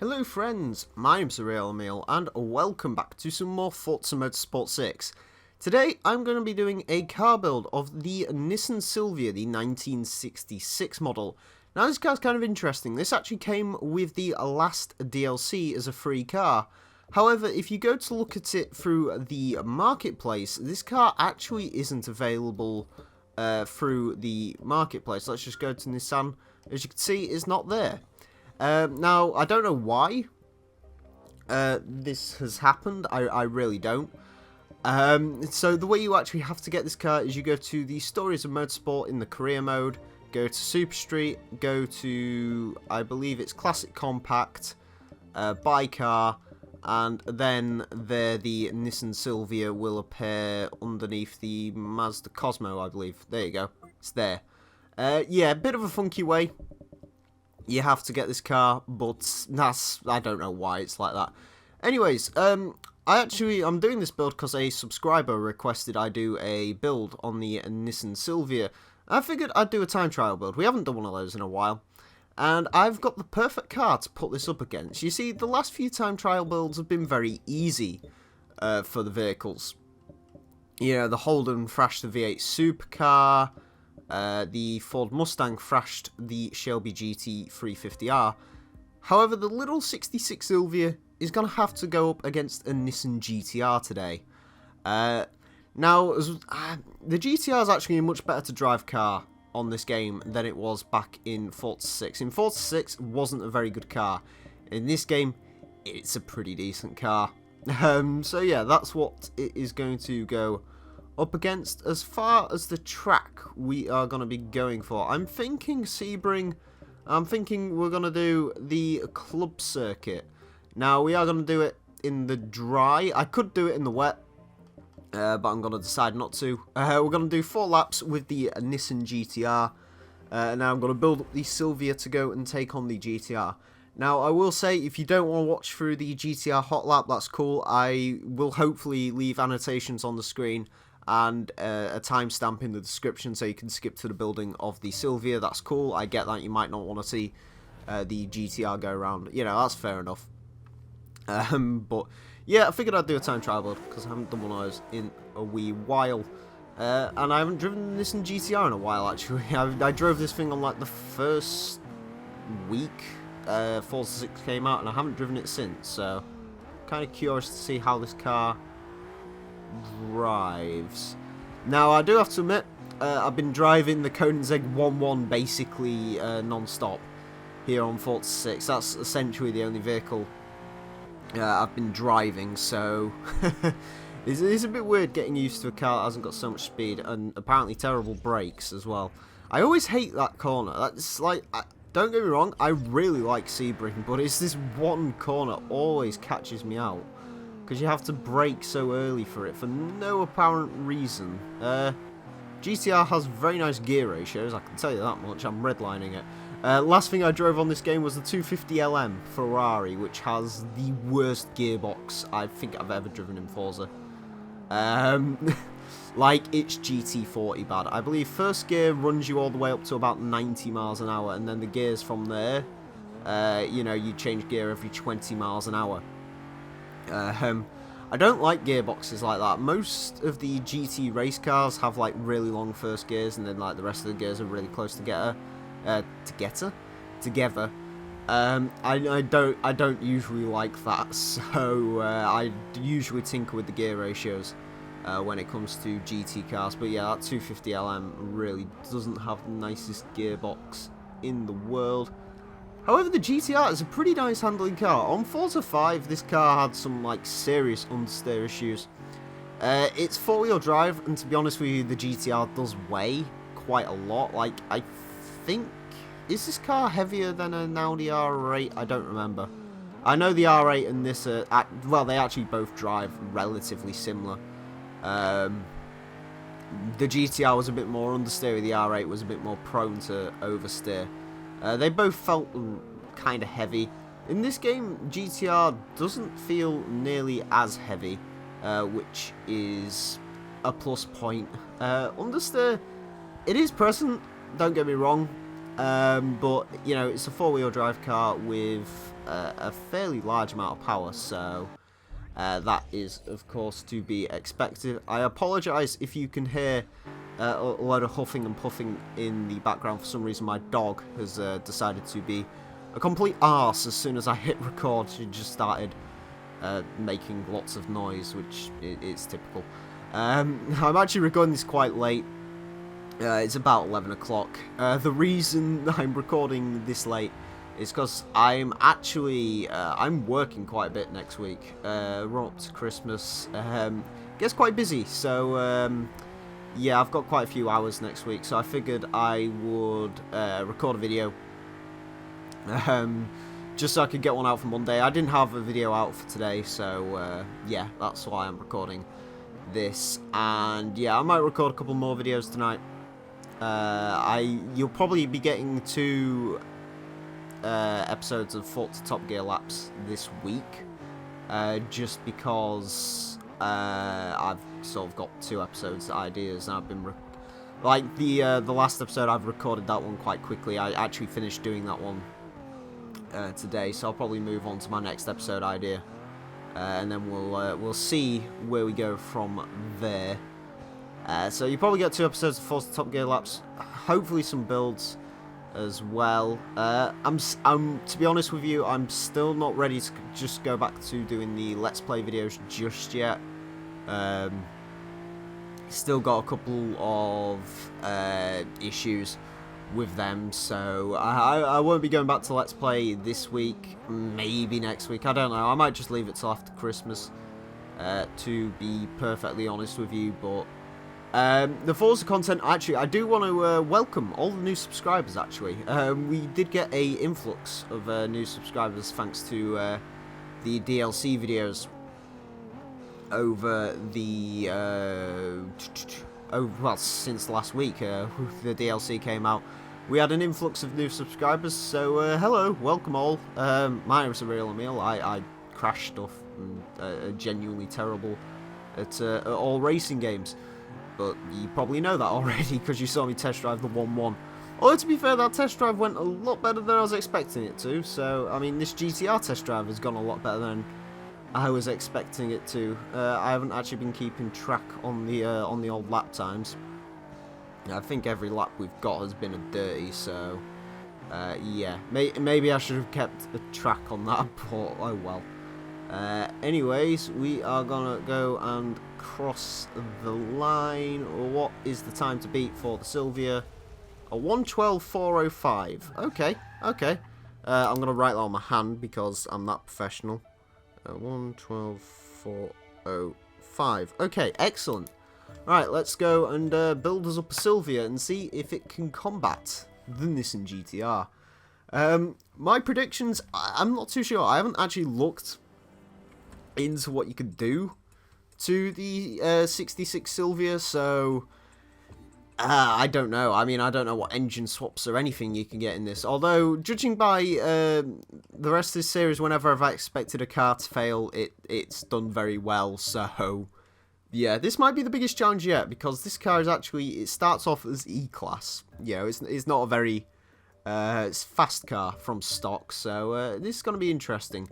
Hello friends, my name's Emile and welcome back to some more Forza Motorsport 6. Today I'm going to be doing a car build of the Nissan Silvia, the 1966 model. Now this car's kind of interesting. This actually came with the last DLC as a free car. However, if you go to look at it through the marketplace, this car actually isn't available through the marketplace. Let's just go to Nissan. As you can see, it's not there. Now, I don't know why this has happened. I really don't. So the way you actually have to get this car is you go to the Stories of Motorsport in the career mode, go to Super Street, go to, I believe it's Classic Compact, buy car, and then there the Nissan Silvia will appear underneath the Mazda Cosmo, I believe. There you go. It's there. Yeah, a bit of a funky way. You have to get this car, but I don't know why it's like that. Anyways, I'm doing this build because a subscriber requested I do a build on the Nissan Silvia. I figured I'd do a time trial build. We haven't done one of those in a while. And I've got the perfect car to put this up against. You see, the last few time trial builds have been very easy for the vehicles. You know, the Holden thrashed the V8 supercar. The Ford Mustang thrashed the Shelby GT 350R. However, the little 66 Silvia is going to have to go up against a Nissan GTR today. Now, the GTR is actually a much better to drive car on this game than it was back in Forza 6. In Forza 6, wasn't a very good car. In this game, it's a pretty decent car. So yeah, that's what it is going to go up against. As far as the track we are going to be going for, I'm thinking Sebring. I'm thinking we're going to do the club circuit. Now, we are going to do it in the dry. I could do it in the wet, but I'm going to decide not to. We're going to do 4 laps with the Nissan GTR. Now I'm going to build up the Silvia to go and take on the GTR. Now, I will say, if you don't want to watch through the GTR hot lap, that's cool. I will hopefully leave annotations on the screen and a timestamp in the description so you can skip to the building of the Silvia. That's cool. I get that you might not want to see the GTR go around. You know, that's fair enough. But yeah, I figured I'd do a time trial build because I haven't done one of those in a wee while. And I haven't driven this in GTR in a while, actually. I drove this thing on like the first week Forza 6 came out, and I haven't driven it since. So, kind of curious to see how this car drives. Now, I do have to admit, I've been driving the Koenigsegg 1.1 basically non-stop here on Forza 6. That's essentially the only vehicle I've been driving, so it's a bit weird getting used to a car that hasn't got so much speed and apparently terrible brakes as well. I always hate that corner. That's like, don't get me wrong, I really like Sebring, but it's this one corner always catches me out. Because you have to brake so early for it for no apparent reason. GTR has very nice gear ratios, I can tell you that much. I'm redlining it. Last thing I drove on this game was the 250LM Ferrari, which has the worst gearbox I think I've ever driven in Forza. Like, it's GT40 bad. I believe first gear runs you all the way up to about 90 miles an hour, and then the gears from there, you know, you change gear every 20 miles an hour. I don't like gearboxes like that. Most of the GT race cars have like really long first gears, and then like the rest of the gears are really close together. I don't usually like that, so I usually tinker with the gear ratios when it comes to GT cars. But yeah, that 250LM really doesn't have the nicest gearbox in the world. However, the GTR is a pretty nice handling car. On Forza 5, this car had some like serious understeer issues. It's 4-wheel drive, and to be honest with you, the GTR does weigh quite a lot. Like, I think, is this car heavier than an Audi R8? I don't remember. I know the R8 and this well, they actually both drive relatively similar. The GTR was a bit more understeery, the R8 was a bit more prone to oversteer. They both felt kind of heavy. In this game, GTR doesn't feel nearly as heavy, which is a plus point. Understeer, it is present, don't get me wrong. but, you know, it's a four-wheel drive car with a fairly large amount of power, so that is, of course, to be expected. I apologise if you can hear a load of huffing and puffing in the background. For some reason, my dog has decided to be a complete arse. As soon as I hit record, she just started making lots of noise, which is typical. I'm actually recording this quite late. It's about 11 o'clock. The reason I'm recording this late is because I'm actually I'm working quite a bit next week. Run up to Christmas, gets quite busy. So yeah, I've got quite a few hours next week. So I figured I would record a video, just so I could get one out for Monday. I didn't have a video out for today, so yeah, that's why I'm recording this. And yeah, I might record a couple more videos tonight. You'll probably be getting 2 episodes of Forza Top Gear laps this week, just because I've sort of got 2 episodes ideas, and I've been like the last episode I've recorded that one quite quickly. I actually finished doing that one today, so I'll probably move on to my next episode idea, and then we'll see where we go from there. So you probably get 2 episodes of Forza Top Gear laps, hopefully some builds as well. To be honest with you, I'm still not ready to just go back to doing the Let's Play videos just yet. Still got a couple of issues with them, so I won't be going back to Let's Play this week, maybe next week, I don't know. I might just leave it till after Christmas, to be perfectly honest with you. But the Forza content, actually, I do want to welcome all the new subscribers, actually. We did get a influx of new subscribers thanks to the DLC videos over the well, since last week. The DLC came out. We had an influx of new subscribers, so hello, welcome all. My name is Real Emile. I crash stuff and are genuinely terrible at all racing games. But you probably know that already because you saw me test drive the 1-1. Although, to be fair, that test drive went a lot better than I was expecting it to. So, I mean, this GTR test drive has gone a lot better than I was expecting it to. I haven't actually been keeping track on the old lap times. I think every lap we've got has been a dirty, so yeah. Maybe I should have kept a track on that, but oh well. Anyways, we are gonna go and cross the line. What is the time to beat for the Silvia? A 1:12.405. Okay. I'm gonna write that on my hand because I'm that professional. 1:12.405. Okay, excellent. Right, let's go and build us up a Silvia and see if it can combat the Nissan GTR. My predictions, I'm not too sure. I haven't actually looked into what you could do to the 66 Silvia, so I don't know. I mean, I don't know what engine swaps or anything you can get in this. Although, judging by the rest of this series, whenever I've expected a car to fail, it's done very well. So, yeah, this might be the biggest challenge yet, because this car is actually, it starts off as E-Class. You know, it's not a very it's fast car from stock, so this is going to be interesting.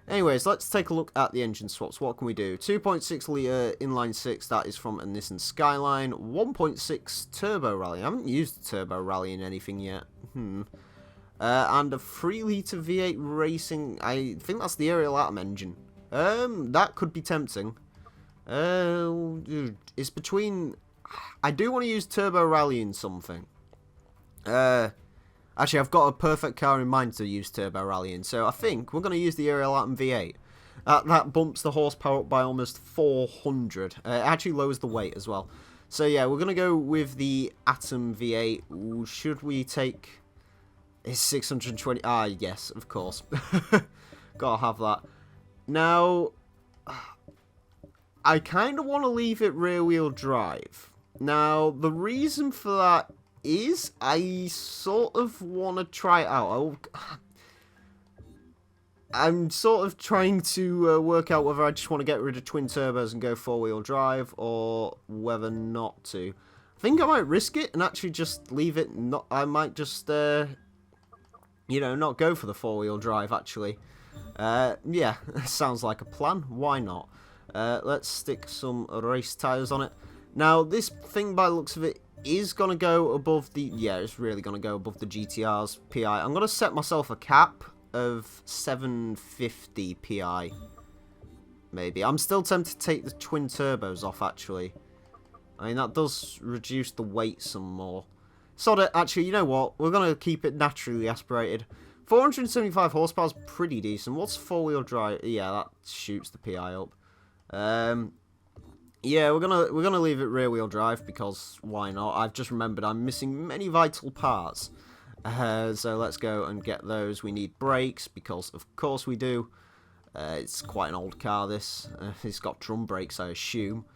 Anyways, let's take a look at the engine swaps. What can we do? 2.6 litre inline 6, that is from a Nissan Skyline. 1.6 turbo rally. I haven't used turbo rally in anything yet. And a 3 litre V8 racing. I think that's the Aerial Atom engine. That could be tempting. It's between. I do want to use turbo rally in something. Actually, I've got a perfect car in mind to use turbo rally in, so I think we're going to use the Aerial Atom V8. That bumps the horsepower up by almost 400. It actually lowers the weight as well. So yeah, we're going to go with the Atom V8. Ooh, should we take... It's 620... Ah, yes, of course. Gotta have that. Now, I kind of want to leave it rear-wheel drive. Now, the reason for that is I sort of want to try it out. I'm sort of trying to work out whether I just want to get rid of twin turbos and go four-wheel drive, or whether not to. I think I might risk it and actually just leave it. Not, I might just, you know, not go for the four-wheel drive, actually. Yeah, sounds like a plan. Why not? Let's stick some race tyres on it. Now, this thing, by the looks of it, is going to go above the... Yeah, it's really going to go above the GTR's PI. I'm going to set myself a cap of 750 PI. Maybe. I'm still tempted to take the twin turbos off, actually. I mean, that does reduce the weight some more. Sod it. Actually, you know what? We're going to keep it naturally aspirated. 475 horsepower is pretty decent. What's four-wheel drive? Yeah, that shoots the PI up. Yeah, we're gonna leave it rear-wheel drive because why not? I've just remembered I'm missing many vital parts. So let's go and get those. We need brakes because of course we do. It's quite an old car, this. It's got drum brakes, I assume.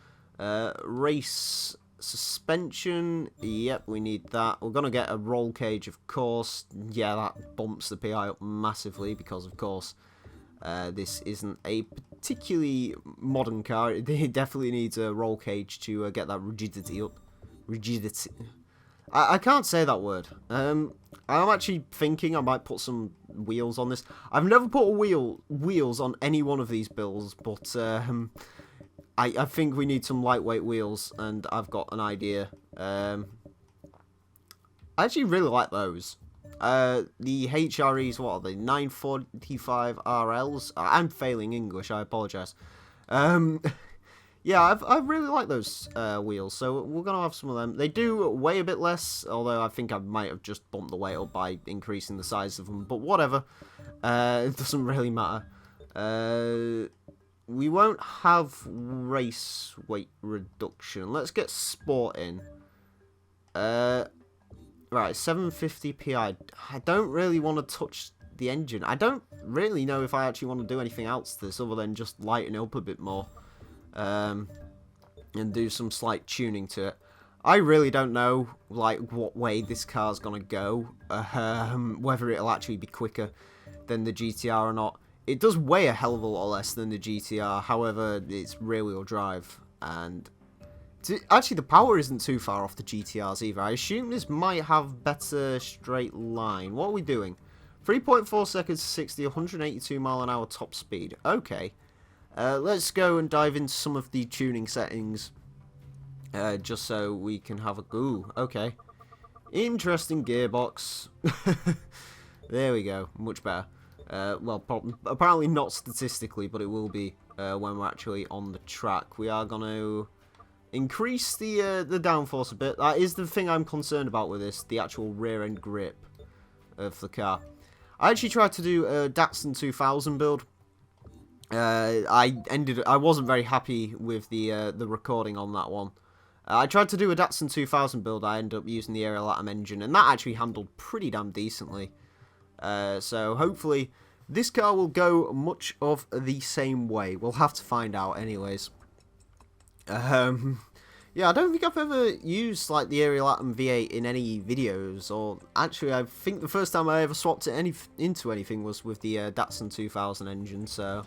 Race suspension. Yep, we need that. We're going to get a roll cage, of course. Yeah, that bumps the PI up massively because, of course, this isn't a particularly modern car. It definitely needs a roll cage to get that rigidity up. Rigidity. I can't say that word. I'm actually thinking I might put some wheels on this. I've never put wheels on any one of these builds, but I think we need some lightweight wheels, and I've got an idea. I actually really like those. The HREs, what are they? 945 RLs? I'm failing English, I apologise. Yeah, I really like those wheels, so we're going to have some of them. They do weigh a bit less, although I think I might have just bumped the weight up by increasing the size of them, but whatever. It doesn't really matter. We won't have race weight reduction. Let's get sport in. Right, 750 PI. I don't really want to touch the engine. I don't really know if I actually want to do anything else to this other than just lighten it up a bit more. And do some slight tuning to it. I really don't know, like, what way this car's gonna go. Whether it'll actually be quicker than the GTR or not. It does weigh a hell of a lot less than the GTR, however, it's rear-wheel drive, and actually the power isn't too far off the GTRs either. I assume this might have better straight line. What are we doing? 3.4 seconds to 60, 182 mile an hour top speed. Okay. Let's go and dive into some of the tuning settings, just so we can have a... Ooh, okay. Interesting gearbox. There we go, much better. Well, apparently not statistically, but it will be when we're actually on the track. We are going to increase the downforce a bit. That is the thing I'm concerned about with this, the actual rear-end grip of the car. I actually tried to do a Datsun 2000 build. I wasn't very happy with the recording on that one. I tried to do a Datsun 2000 build. I ended up using the Ariel Atom engine, and that actually handled pretty damn decently. So hopefully this car will go much of the same way. We'll have to find out anyways. Yeah, I don't think I've ever used like the Ariel Atom V8 in any videos, or actually I think the first time I ever swapped it into anything was with the Datsun 2000 engine, so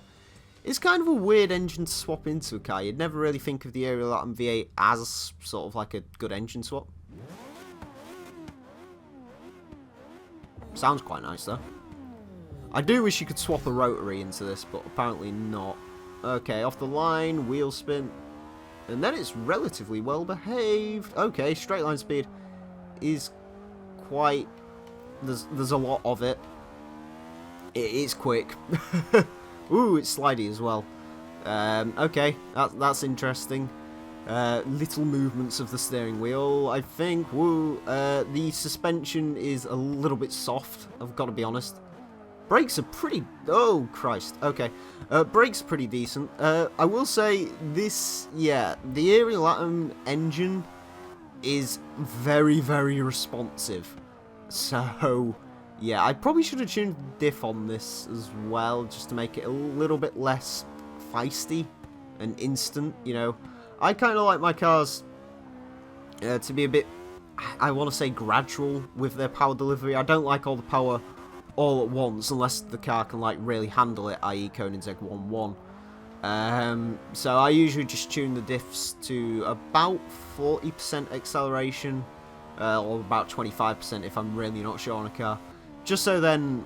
it's kind of a weird engine to swap into a car. You'd never really think of the Ariel Atom V8 as sort of like a good engine swap. Sounds quite nice though. I do wish you could swap a rotary into this, but apparently not. Okay, off the line, wheel spin. And then it's relatively well behaved. Okay, straight line speed is quite... There's a lot of it. It is quick. Ooh, it's slidey as well. Okay, that's interesting. Little movements of the steering wheel, I think. Woo. The suspension is a little bit soft, I've got to be honest. Brakes are pretty... Oh, Christ. Okay. Brakes are pretty decent. I will say this... Yeah, the Ariel Atom engine is very, very responsive. So, yeah, I probably should have tuned the diff on this as well, just to make it a little bit less feisty and instant, you know. I kind of like my cars to be a bit, I want to say, gradual with their power delivery. I don't like all the power all at once, unless the car can like really handle it, i.e. Koenigsegg 1.1. So I usually just tune the diffs to about 40% acceleration, or about 25% if I'm really not sure on a car, just so then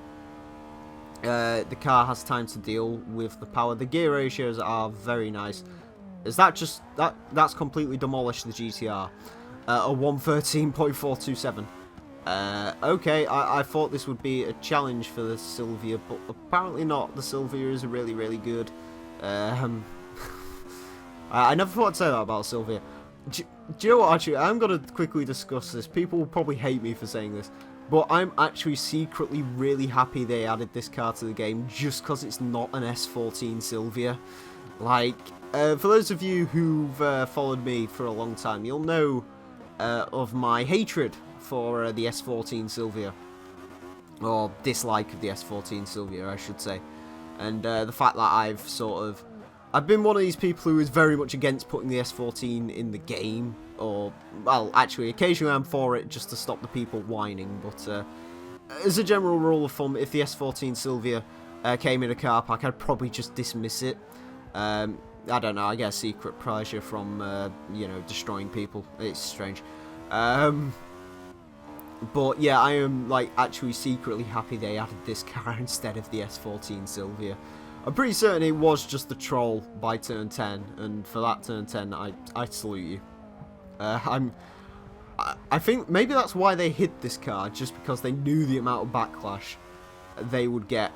the car has time to deal with the power. The gear ratios are very nice. Is that just that's completely demolished the GTR? A 113.427. Okay, I thought this would be a challenge for the Silvia, but apparently not. The Silvia is really, really good. I never thought I'd say that about Silvia. Do you know what, actually, I'm going to quickly discuss this. People will probably hate me for saying this, but I'm actually secretly really happy they added this car to the game just because it's not an S14 Silvia. Like, for those of you who've followed me for a long time, you'll know of my hatred for the S14 Silvia, or dislike of the S14 Silvia, I should say, and the fact that I've been one of these people who is very much against putting the S14 in the game, or, well, actually, occasionally I'm for it just to stop the people whining, but as a general rule of thumb, if the S14 Silvia came in a car park, I'd probably just dismiss it. I don't know, I get a secret pleasure from, you know, destroying people. It's strange. But yeah, I am, like, actually secretly happy they added this car instead of the S14 Silvia. I'm pretty certain it was just the troll by turn 10, and for that turn 10, I salute you. I think maybe that's why they hid this car, just because they knew the amount of backlash they would get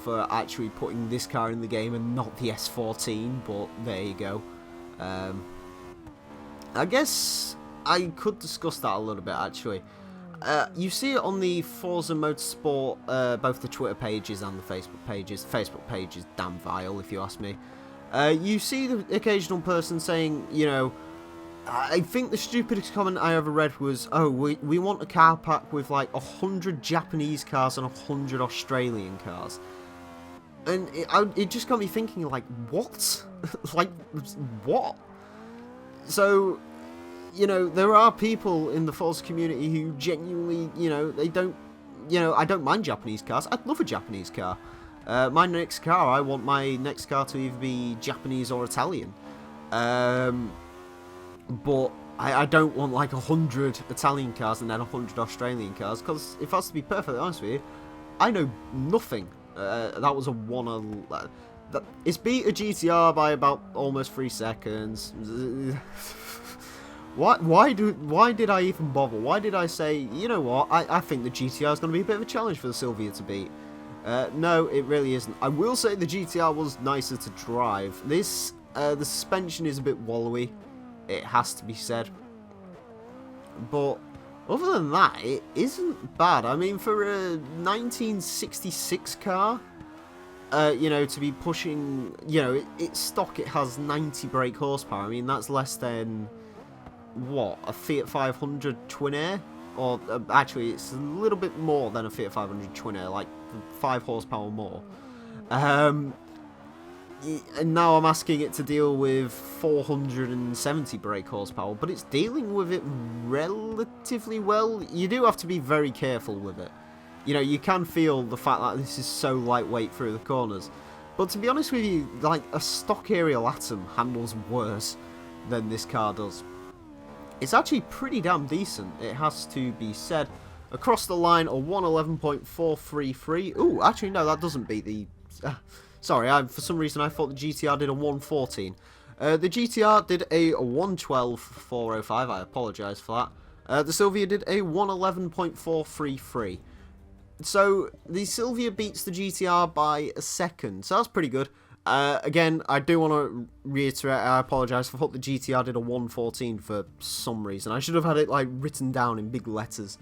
for actually putting this car in the game and not the S14, but there you go. I guess I could discuss that a little bit, actually. You see it on the Forza Motorsport, both the Twitter pages and the Facebook pages. Facebook page is damn vile, if you ask me. You see the occasional person saying, you know, I think the stupidest comment I ever read was, oh, we want a car pack with like 100 Japanese cars and 100 Australian cars. And it just got me thinking, like, what? Like, what? So, you know, there are people in the Forza community who genuinely, you know, they don't, you know, I don't mind Japanese cars. I'd love a Japanese car. My next car, I want my next car to either be Japanese or Italian. But I don't want like 100 Italian cars and then 100 Australian cars, because if I was to be perfectly honest with you, I know nothing. That was a it's beat a GTR by about almost 3 seconds. Why did I even bother? Why did I say, you know what, I think the GTR is going to be a bit of a challenge for the Silvia to beat? No, it really isn't. I will say the GTR was nicer to drive. This, the suspension is a bit wallowy, it has to be said. But other than that, it isn't bad. I mean, for a 1966 car, you know, to be pushing, you know, it's stock, it has 90 brake horsepower. I mean, that's less than, what, a Fiat 500 Twin Air? Or, actually, it's a little bit more than a Fiat 500 Twin Air, like 5 horsepower more. And now I'm asking it to deal with 470 brake horsepower, but it's dealing with it relatively well. You do have to be very careful with it. You know, you can feel the fact that this is so lightweight through the corners. But to be honest with you, like, a stock Aerial Atom handles worse than this car does. It's actually pretty damn decent, it has to be said. Across the line, a 111.433. Ooh, actually, no, that doesn't beat the... sorry, for some reason I thought the GTR did a 114. The GTR did a 112.405, I apologise for that. The Silvia did a 111.433. So, the Silvia beats the GTR by a second, so that's pretty good. Again, I do want to reiterate, I apologise, I thought the GTR did a 114 for some reason. I should have had it, like, written down in big letters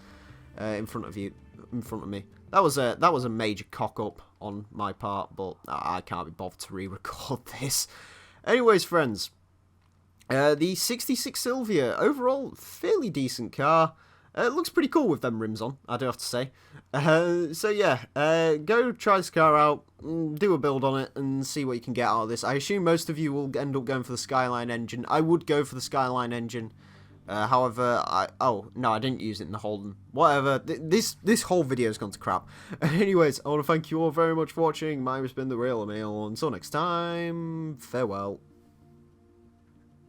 in front of me. That was a major cock-up on my part, but I can't be bothered to re-record this. Anyways, friends, the 66 Silvia, overall, fairly decent car. It looks pretty cool with them rims on, I do have to say. So yeah, go try this car out, do a build on it, and see what you can get out of this. I assume most of you will end up going for the Skyline engine. I would go for the Skyline engine, However, oh no, I didn't use it in the Holden. Whatever. This whole video's gone to crap. Anyways, I want to thank you all very much for watching. My name's been the Real Emile. Until next time, farewell.